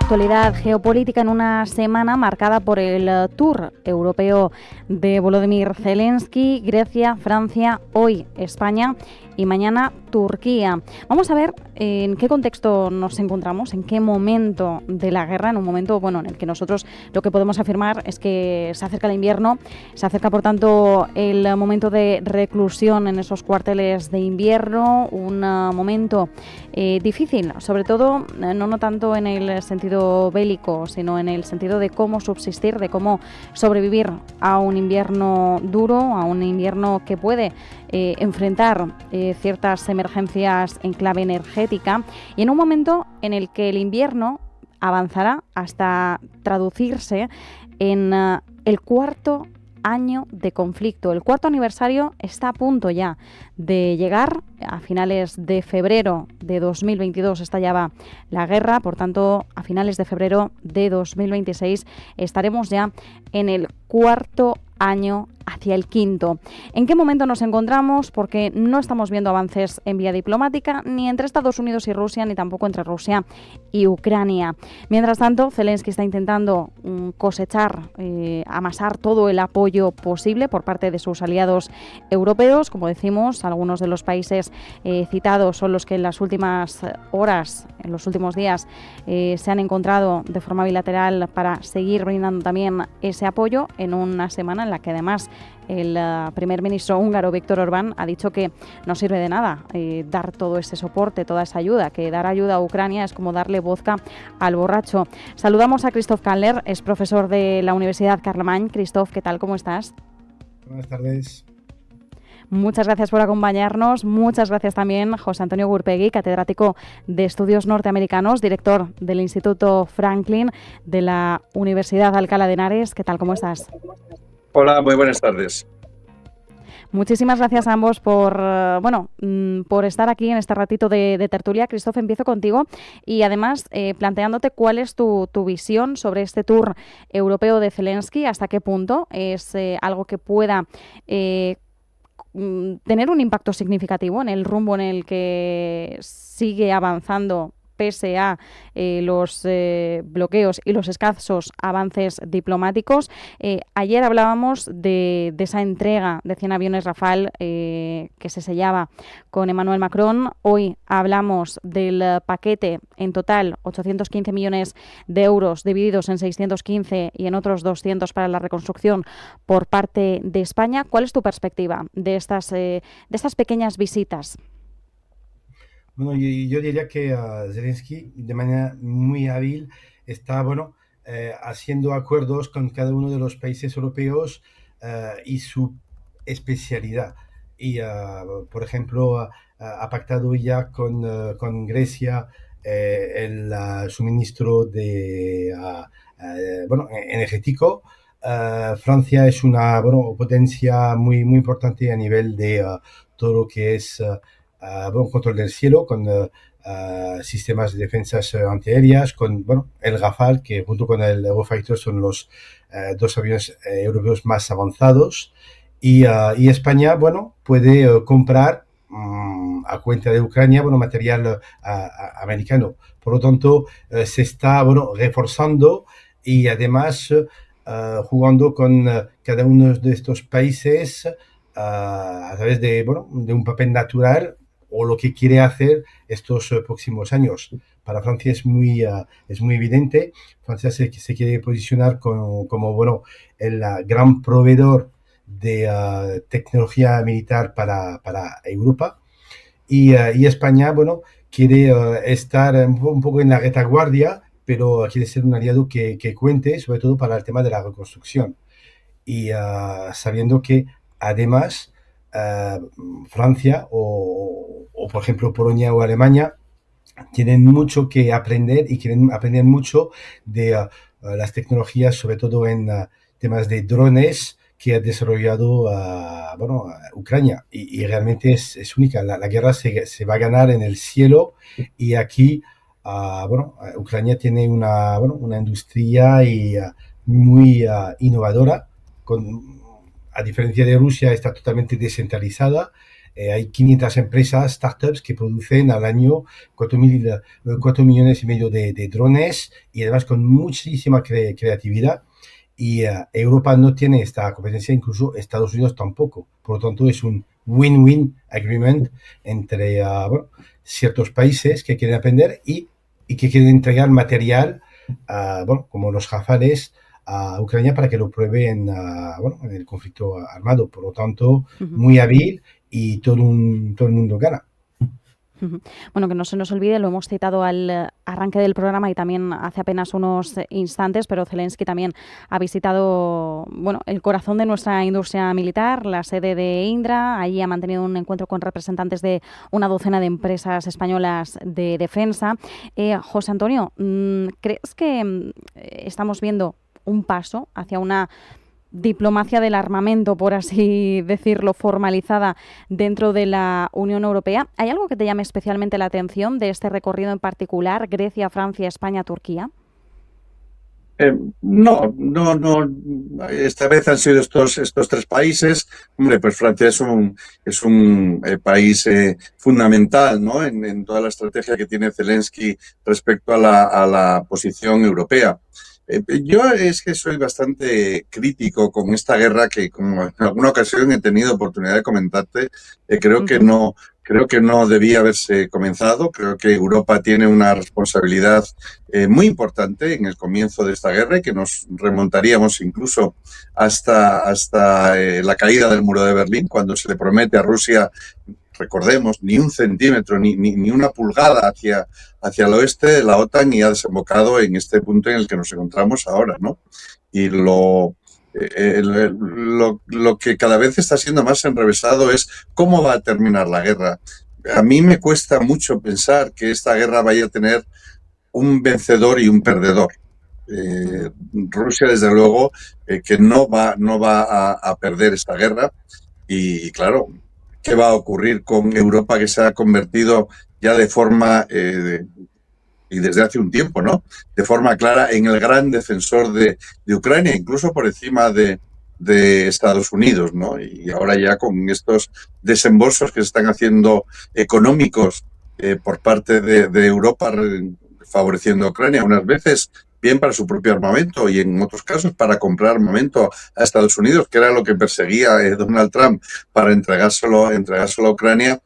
actualidad geopolítica en una semana marcada por el Tour europeo de Volodymyr Zelensky, Grecia, Francia, hoy España y mañana Turquía. Vamos a ver en qué contexto nos encontramos, en qué momento de la guerra, en un momento en el que nosotros lo que podemos afirmar es que se acerca el invierno, se acerca por tanto el momento de reclusión en esos cuarteles de invierno, un momento difícil, sobre todo no tanto en el sentido bélico, sino en el sentido de cómo subsistir, de cómo sobrevivir a un invierno duro, a un invierno que puede enfrentar ciertas emergencias en clave energética, y en un momento en el que el invierno avanzará hasta traducirse en el cuarto año de conflicto. El cuarto aniversario está a punto ya de llegar. A finales de febrero de 2022 estallaba la guerra, por tanto a finales de febrero de 2026 estaremos ya en el cuarto año hacia el quinto. ¿En qué momento nos encontramos? Porque no estamos viendo avances en vía diplomática ni entre Estados Unidos y Rusia, ni tampoco entre Rusia y Ucrania. Mientras tanto, Zelensky está intentando cosechar, amasar todo el apoyo posible por parte de sus aliados europeos. Como decimos, algunos de los países citados son los que en las últimas horas, en los últimos días, se han encontrado de forma bilateral para seguir brindando también ese apoyo en una semana en la que además el primer ministro húngaro Viktor Orbán ha dicho que no sirve de nada dar todo ese soporte, toda esa ayuda, que dar ayuda a Ucrania es como darle vodka al borracho. Saludamos a Christoph Kandler, es profesor de la Universidad Carlemagne. Christoph, ¿qué tal? ¿Cómo estás? Buenas tardes. Muchas gracias por acompañarnos. Muchas gracias también José Antonio Gurpegui, catedrático de Estudios Norteamericanos, director del Instituto Franklin de la Universidad de Alcalá de Henares. ¿Qué tal? ¿Cómo estás? Hola, muy buenas tardes. Muchísimas gracias a ambos por estar aquí en este ratito de tertulia. Christoph, empiezo contigo y además planteándote cuál es tu visión sobre este tour europeo de Zelensky, hasta qué punto es algo que pueda tener un impacto significativo en el rumbo en el que sigue avanzando pese a los bloqueos y los escasos avances diplomáticos. Ayer hablábamos de esa entrega de 100 aviones Rafale que se sellaba con Emmanuel Macron. Hoy hablamos del paquete en total, 815 millones de euros divididos en 615 y en otros 200 para la reconstrucción por parte de España. ¿Cuál es tu perspectiva de estas pequeñas visitas? Bueno, yo diría que Zelensky, de manera muy hábil, está haciendo acuerdos con cada uno de los países europeos y su especialidad. Y, por ejemplo, ha pactado ya con Grecia el suministro de energético. Francia es una potencia muy, muy importante a nivel de todo lo que es control del cielo, con sistemas de defensas antiaéreas, con el Rafale, que junto con el Eurofighter son los dos aviones europeos más avanzados. Y España, puede comprar a cuenta de Ucrania, material americano. Por lo tanto, se está, reforzando y además jugando con cada uno de estos países a través de un papel natural o lo que quiere hacer estos próximos años. Para Francia es muy evidente. Francia se quiere posicionar como el gran proveedor de tecnología militar para Europa. Y España, quiere estar un poco en la retaguardia, pero quiere ser un aliado que cuente, sobre todo para el tema de la reconstrucción. Y sabiendo que, además, Francia o, por ejemplo, Polonia o Alemania tienen mucho que aprender y quieren aprender mucho de las tecnologías, sobre todo en temas de drones que ha desarrollado Ucrania. Y realmente es única. La guerra se va a ganar en el cielo y aquí, Ucrania tiene una industria muy innovadora, a diferencia de Rusia, está totalmente descentralizada Hay 500 empresas, startups, que producen al año 4 millones y medio de drones y además con muchísima creatividad. Y Europa no tiene esta competencia, incluso Estados Unidos tampoco. Por lo tanto, es un win-win agreement entre ciertos países que quieren aprender y que quieren entregar material, como los Rafales, a Ucrania para que lo pruebe en el conflicto armado. Por lo tanto, muy hábil y todo el mundo gana. Bueno, que no se nos olvide, lo hemos citado al arranque del programa y también hace apenas unos instantes, pero Zelensky también ha visitado el corazón de nuestra industria militar, la sede de Indra. Allí ha mantenido un encuentro con representantes de una docena de empresas españolas de defensa. José Antonio, ¿crees que estamos viendo un paso hacia una diplomacia del armamento, por así decirlo, formalizada dentro de la Unión Europea? ¿Hay algo que te llame especialmente la atención de este recorrido en particular, Grecia, Francia, España, Turquía? No. Esta vez han sido estos tres países. Hombre, pues Francia es un país fundamental, ¿no? En toda la estrategia que tiene Zelensky respecto a la posición europea. Yo es que soy bastante crítico con esta guerra que, como en alguna ocasión he tenido oportunidad de comentarte, creo que no debía haberse comenzado. Creo que Europa tiene una responsabilidad muy importante en el comienzo de esta guerra y que nos remontaríamos incluso hasta la caída del muro de Berlín, cuando se le promete a Rusia, recordemos, ni un centímetro, ni una pulgada hacia el oeste de la OTAN, y ha desembocado en este punto en el que nos encontramos ahora, ¿no? Y lo que cada vez está siendo más enrevesado es cómo va a terminar la guerra. A mí me cuesta mucho pensar que esta guerra vaya a tener un vencedor y un perdedor. Rusia, desde luego, que no va a perder esta guerra. Y claro, ¿qué va a ocurrir con Europa, que se ha convertido ya de forma, y desde hace un tiempo, ¿no?, de forma clara, en el gran defensor de Ucrania, incluso por encima de Estados Unidos, ¿no? Y ahora ya con estos desembolsos que se están haciendo económicos por parte de Europa, favoreciendo a Ucrania, unas veces bien para su propio armamento y en otros casos para comprar armamento a Estados Unidos, que era lo que perseguía Donald Trump para entregárselo a Ucrania.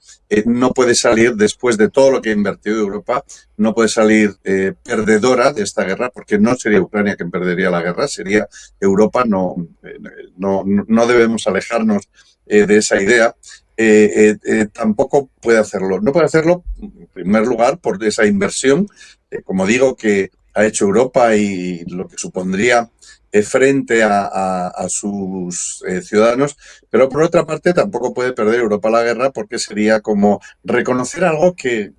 No puede salir, después de todo lo que ha invertido Europa, no puede salir perdedora de esta guerra, porque no sería Ucrania quien perdería la guerra, sería Europa. No debemos alejarnos de esa idea. Tampoco puede hacerlo. No puede hacerlo, en primer lugar, por esa inversión, como digo, que ha hecho Europa y lo que supondría frente a sus ciudadanos, pero por otra parte tampoco puede perder Europa la guerra, porque sería como reconocer algo que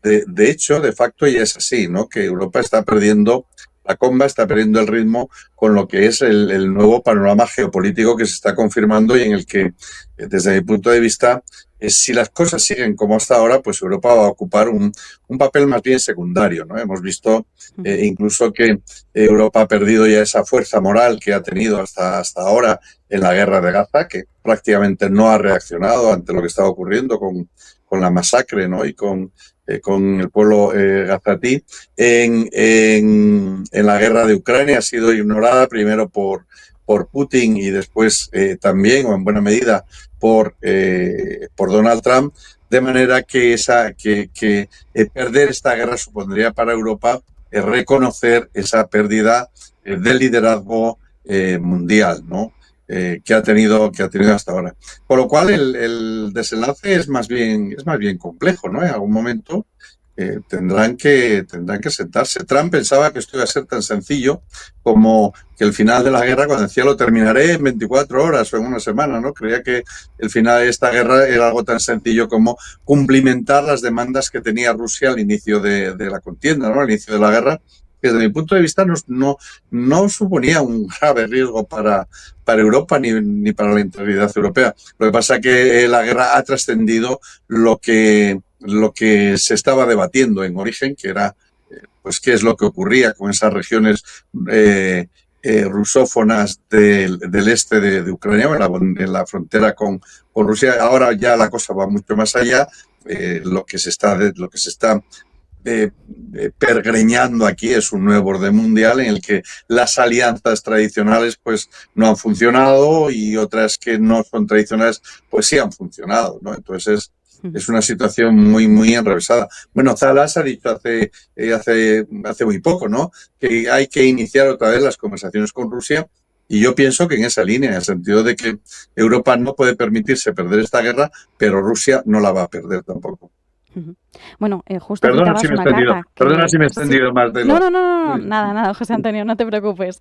de hecho, de facto, ya es así, ¿no? Que Europa está perdiendo la comba, está perdiendo el ritmo con lo que es el nuevo panorama geopolítico que se está confirmando y en el que, desde mi punto de vista, si las cosas siguen como hasta ahora, pues Europa va a ocupar un papel más bien secundario, ¿no? Hemos visto incluso que Europa ha perdido ya esa fuerza moral que ha tenido hasta ahora en la guerra de Gaza, que prácticamente no ha reaccionado ante lo que estaba ocurriendo con la masacre, ¿no? Y con el pueblo gazatí. En la guerra de Ucrania ha sido ignorada primero por Putin y después también, o en buena medida, por Donald Trump, de manera que perder esta guerra supondría para Europa reconocer esa pérdida del liderazgo mundial, ¿no?, que ha tenido hasta ahora. Por lo cual el desenlace es más bien complejo, ¿no? En algún momento tendrán que sentarse. Trump pensaba que esto iba a ser tan sencillo como que el final de la guerra, cuando decía lo terminaré en 24 horas o en una semana, ¿no? Creía que el final de esta guerra era algo tan sencillo como cumplimentar las demandas que tenía Rusia al inicio de la contienda, ¿no?, al inicio de la guerra, que desde mi punto de vista no suponía un grave riesgo para Europa ni para la integridad europea. Lo que pasa es que la guerra ha trascendido lo que se estaba debatiendo en origen, que era pues qué es lo que ocurría con esas regiones rusófonas del este de Ucrania, en la frontera con con Rusia. Ahora ya la cosa va mucho más allá. Lo que se está pergreñando aquí es un nuevo orden mundial en el que las alianzas tradicionales pues no han funcionado y otras que no son tradicionales pues sí han funcionado, ¿no? Entonces es una situación muy, muy enrevesada. Bueno, Zalas ha dicho hace muy poco, ¿no?, que hay que iniciar otra vez las conversaciones con Rusia, y yo pienso que en esa línea, en el sentido de que Europa no puede permitirse perder esta guerra, pero Rusia no la va a perder tampoco. Bueno, justo citabas una carta que... Perdona si me he extendido más de lo... No, nada, José Antonio, no te preocupes,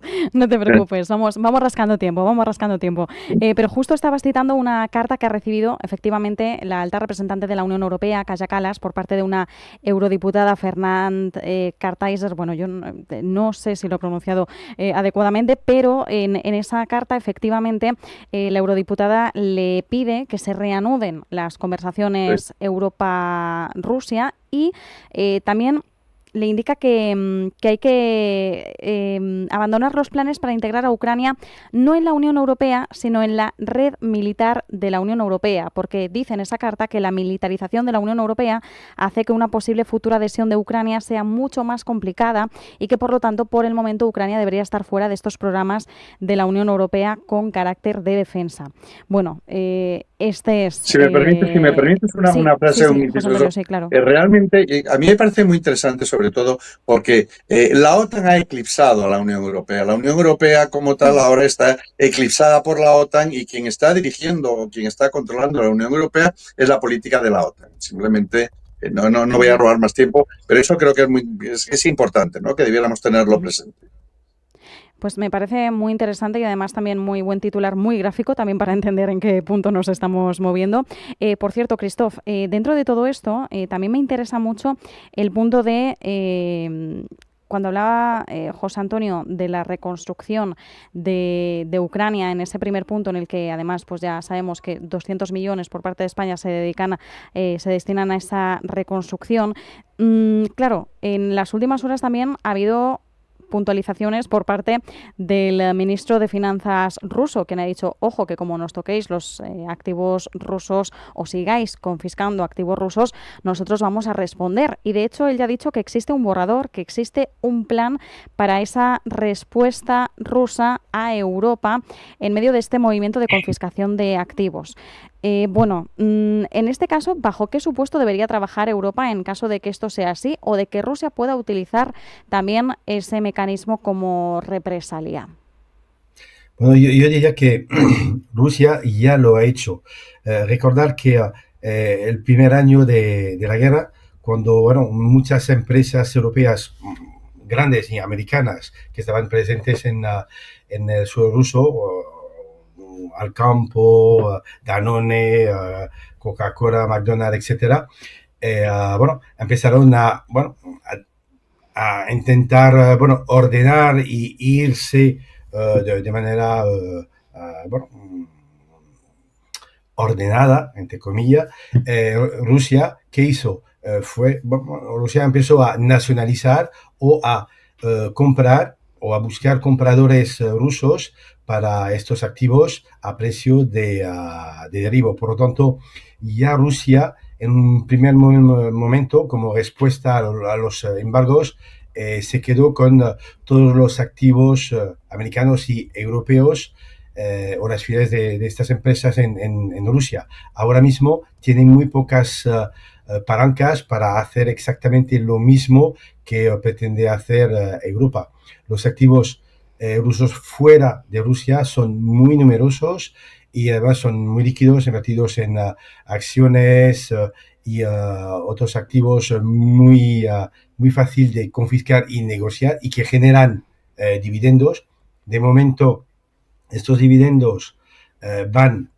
vamos rascando tiempo. Pero justo estabas citando una carta que ha recibido efectivamente la alta representante de la Unión Europea, Kaja Kallas, por parte de una eurodiputada, Fernand Karteiser. Bueno, yo no sé si lo he pronunciado adecuadamente, pero en esa carta efectivamente la eurodiputada le pide que se reanuden las conversaciones Europa-Rusia y también le indica que hay que abandonar los planes para integrar a Ucrania no en la Unión Europea, sino en la red militar de la Unión Europea, porque dice en esa carta que la militarización de la Unión Europea hace que una posible futura adhesión de Ucrania sea mucho más complicada y que, por lo tanto, por el momento Ucrania debería estar fuera de estos programas de la Unión Europea con carácter de defensa. Bueno, este es... Si me permites una frase, un inciso. Sí, claro. Realmente, a mí me parece muy interesante, sobre todo porque la OTAN ha eclipsado a la Unión Europea. La Unión Europea como tal ahora está eclipsada por la OTAN, y quien está dirigiendo o quien está controlando la Unión Europea es la política de la OTAN. Simplemente, no voy a robar más tiempo, pero eso creo que es importante, ¿no?, que debiéramos tenerlo presente. Pues me parece muy interesante y además también muy buen titular, muy gráfico, también para entender en qué punto nos estamos moviendo. Por cierto, Christoph, dentro de todo esto, también me interesa mucho el punto de... cuando hablaba José Antonio de la reconstrucción de Ucrania, en ese primer punto en el que además pues ya sabemos que 200 millones por parte de España se destinan a esa reconstrucción. Claro, en las últimas horas también ha habido puntualizaciones por parte del ministro de Finanzas ruso, quien ha dicho, ojo, que como nos toquéis los activos rusos o sigáis confiscando activos rusos, nosotros vamos a responder. Y de hecho, él ya ha dicho que existe un borrador, que existe un plan para esa respuesta rusa a Europa en medio de este movimiento de confiscación de activos. En este caso, ¿bajo qué supuesto debería trabajar Europa en caso de que esto sea así o de que Rusia pueda utilizar también ese mecanismo como represalia? Bueno, yo diría que Rusia ya lo ha hecho. Recordar que el primer año de la guerra, cuando muchas empresas europeas grandes y americanas que estaban presentes en el suelo ruso, Alcampo, Danone, Coca-Cola, McDonald's, etcétera, empezaron a intentar ordenar y irse de manera ordenada, entre comillas. Rusia, ¿qué hizo? Rusia empezó a nacionalizar o a comprar o a buscar compradores rusos para estos activos a precio de derribo. Por lo tanto, ya Rusia, en un primer momento, como respuesta a los embargos, se quedó con todos los activos americanos y europeos o las filiales de estas empresas en Rusia. Ahora mismo tienen muy pocas palancas para hacer exactamente lo mismo que pretende hacer Europa. Los activos rusos fuera de Rusia son muy numerosos y además son muy líquidos, invertidos en acciones y otros activos muy fácil de confiscar y negociar y que generan dividendos. De momento, estos dividendos van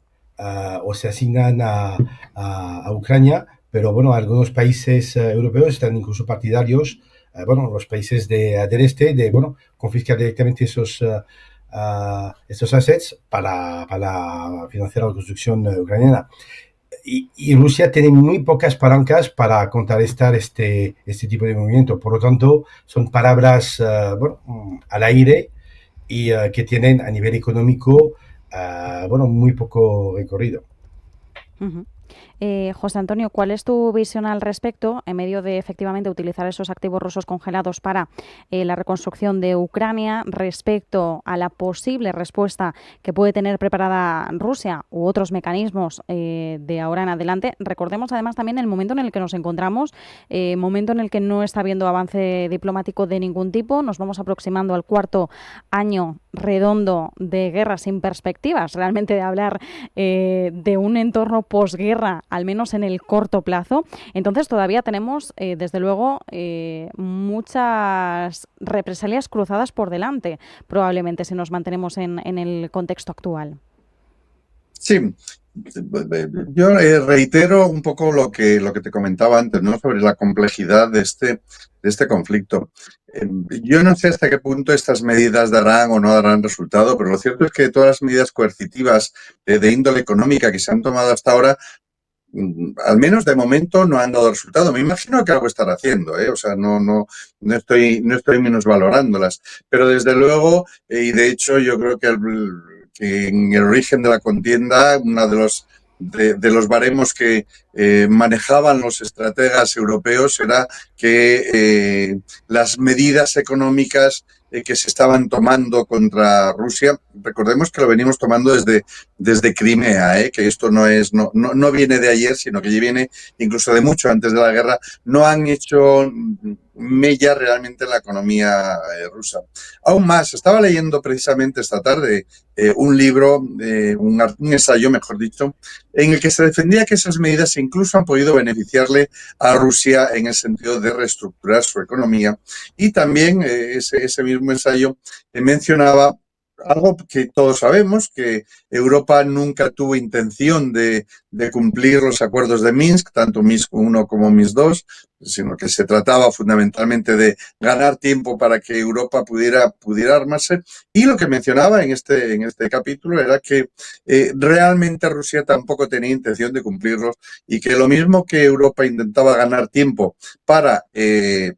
o se asignan a Ucrania, pero algunos países europeos están incluso partidarios, los países del este, de confiscar directamente estos assets para financiar la construcción ucraniana. Y Rusia tiene muy pocas palancas para contrarrestar este tipo de movimiento. Por lo tanto, son palabras al aire y que tienen a nivel económico muy poco recorrido. Ujú. José Antonio, ¿cuál es tu visión al respecto en medio de efectivamente utilizar esos activos rusos congelados para la reconstrucción de Ucrania respecto a la posible respuesta que puede tener preparada Rusia u otros mecanismos de ahora en adelante? Recordemos además también el momento en el que nos encontramos, momento en el que no está habiendo avance diplomático de ningún tipo. Nos vamos aproximando al cuarto año redondo de guerra sin perspectivas, realmente de hablar de un entorno posguerra, al menos en el corto plazo. Entonces todavía tenemos, desde luego, muchas represalias cruzadas por delante, probablemente, si nos mantenemos en el contexto actual. Sí, yo reitero un poco lo que te comentaba antes, ¿no? Sobre la complejidad de este conflicto. Yo no sé hasta qué punto estas medidas darán o no darán resultado, pero lo cierto es que todas las medidas coercitivas de índole económica que se han tomado hasta ahora, al menos de momento, no han dado resultado. Me imagino que algo estará haciendo, ¿eh? O sea, no estoy minusvalorándolas, pero desde luego, y de hecho yo creo que en el origen de la contienda, uno de los baremos que manejaban los estrategas europeos era que las medidas económicas que se estaban tomando contra Rusia, recordemos que lo venimos tomando desde Crimea, que esto no viene de ayer, sino que viene incluso de mucho antes de la guerra, no han hecho mella realmente en la economía rusa. Aún más, estaba leyendo precisamente esta tarde un libro, un ensayo, mejor dicho, en el que se defendía que esas medidas incluso han podido beneficiarle a Rusia en el sentido de reestructurar su economía. Y también ese mismo ensayo mencionaba algo que todos sabemos, que Europa nunca tuvo intención de cumplir los acuerdos de Minsk, tanto Minsk I como Minsk II, sino que se trataba fundamentalmente de ganar tiempo para que Europa pudiera armarse. Y lo que mencionaba en este capítulo era que realmente Rusia tampoco tenía intención de cumplirlos y que lo mismo que Europa intentaba ganar tiempo para que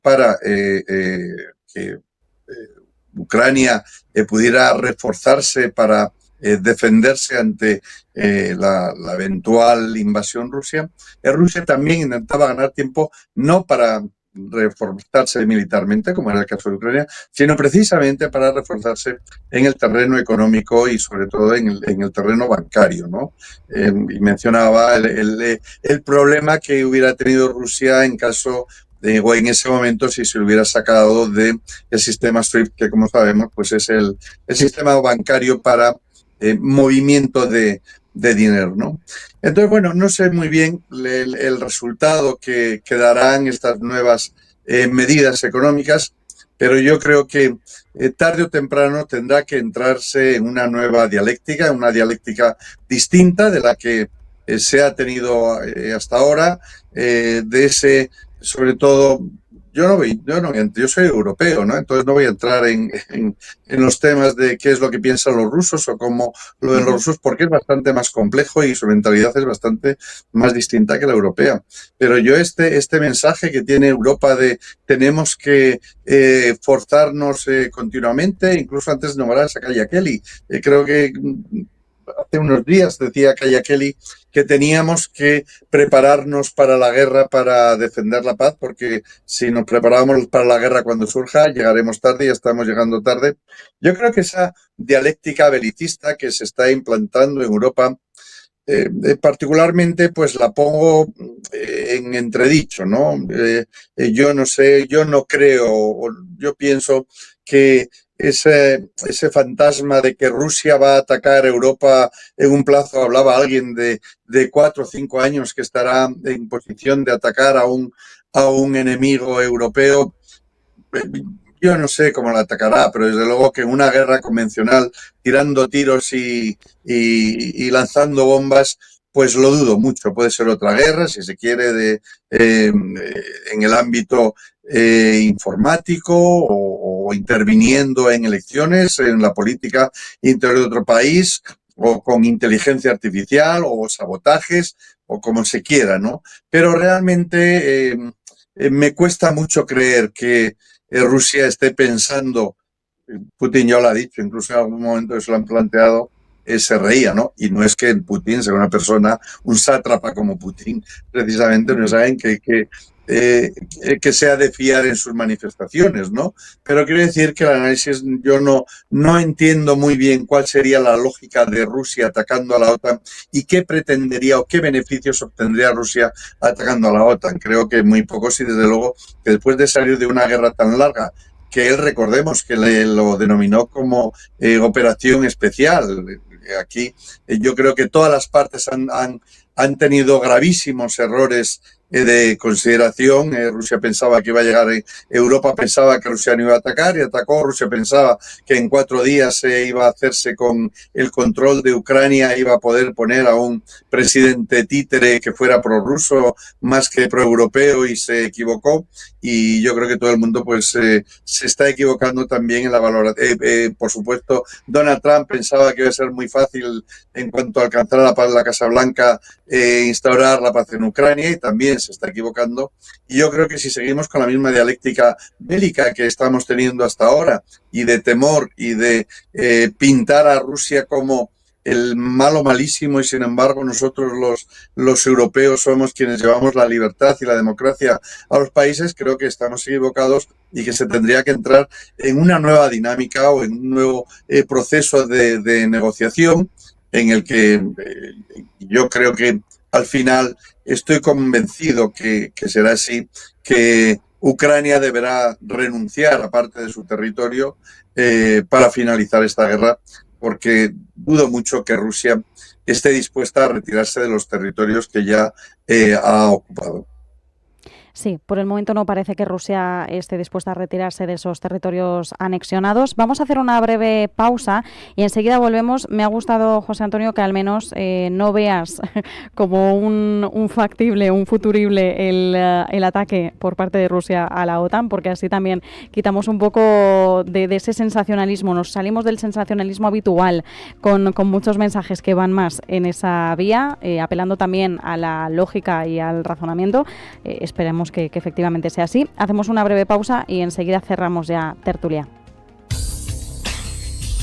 Ucrania pudiera reforzarse para defenderse ante la eventual invasión Rusia, Rusia también intentaba ganar tiempo no para reforzarse militarmente, como era el caso de Ucrania, sino precisamente para reforzarse en el terreno económico y sobre todo en el terreno bancario, ¿no? Y mencionaba el problema que hubiera tenido Rusia en caso o en ese momento si se hubiera sacado del sistema SWIFT, que como sabemos pues es el sistema bancario para movimiento de dinero, ¿no? Entonces, bueno, no sé muy bien el resultado que darán estas nuevas medidas económicas, pero yo creo que tarde o temprano tendrá que entrarse en una nueva dialéctica, una dialéctica distinta de la que se ha tenido hasta ahora, de ese, sobre todo, yo soy europeo, ¿no? Entonces no voy a entrar en los temas de qué es lo que piensan los rusos o cómo lo ven los rusos, porque es bastante más complejo y su mentalidad es bastante más distinta que la europea. Pero yo este mensaje que tiene Europa de tenemos que forzarnos continuamente, incluso antes de nombrar a Kaya Kelly, creo que hace unos días decía Kaya Kelly que teníamos que prepararnos para la guerra para defender la paz, porque si nos preparamos para la guerra cuando surja, llegaremos tarde y ya estamos llegando tarde. Yo creo que esa dialéctica belicista que se está implantando en Europa, particularmente, pues la pongo en entredicho, ¿no? Yo no sé, yo no creo, yo pienso que ese fantasma de que Rusia va a atacar Europa en un plazo, hablaba alguien de 4 o 5 años que estará en posición de atacar a un enemigo europeo. Yo no sé cómo la atacará, pero desde luego que en una guerra convencional, tirando tiros y lanzando bombas, pues lo dudo mucho. Puede ser otra guerra, si se quiere, en el ámbito informático o interviniendo en elecciones, en la política interior de otro país, o con inteligencia artificial, o sabotajes, o como se quiera, ¿no? Pero realmente me cuesta mucho creer que Rusia esté pensando, Putin ya lo ha dicho, incluso en algún momento se lo han planteado, se reía, ¿no? Y no es que Putin sea una persona, un sátrapa como Putin, precisamente, no saben que sea de fiar en sus manifestaciones, ¿no? Pero quiero decir que el análisis, yo no entiendo muy bien cuál sería la lógica de Rusia atacando a la OTAN y qué pretendería o qué beneficios obtendría Rusia atacando a la OTAN. Creo que muy pocos y desde luego que después de salir de una guerra tan larga, que él, recordemos que lo denominó como operación especial. Aquí yo creo que todas las partes han tenido gravísimos errores de consideración. Rusia pensaba que iba a llegar, Europa pensaba que Rusia no iba a atacar y atacó. Rusia pensaba que en 4 días iba a hacerse con el control de Ucrania, iba a poder poner a un presidente títere que fuera prorruso más que proeuropeo, y se equivocó. Y yo creo que todo el mundo pues se está equivocando también en la valoración. Por supuesto, Donald Trump pensaba que iba a ser muy fácil en cuanto a alcanzar la paz en la Casa Blanca, instaurar la paz en Ucrania, y también se está equivocando. Y yo creo que si seguimos con la misma dialéctica bélica que estamos teniendo hasta ahora, y de temor y de pintar a Rusia como el malo malísimo, y sin embargo nosotros los europeos somos quienes llevamos la libertad y la democracia a los países, creo que estamos equivocados y que se tendría que entrar en una nueva dinámica o en un nuevo proceso de negociación, en el que yo creo que al final estoy convencido que será así, que Ucrania deberá renunciar a parte de su territorio para finalizar esta guerra, porque dudo mucho que Rusia esté dispuesta a retirarse de los territorios que ya ha ocupado. Sí, por el momento no parece que Rusia esté dispuesta a retirarse de esos territorios anexionados. Vamos a hacer una breve pausa y enseguida volvemos. Me ha gustado, José Antonio, que al menos no veas como un factible, un futurible el ataque por parte de Rusia a la OTAN, porque así también quitamos un poco de ese sensacionalismo. Nos salimos del sensacionalismo habitual con muchos mensajes que van más en esa vía, apelando también a la lógica y al razonamiento. Esperemos que efectivamente sea así. Hacemos una breve pausa y enseguida cerramos ya tertulia.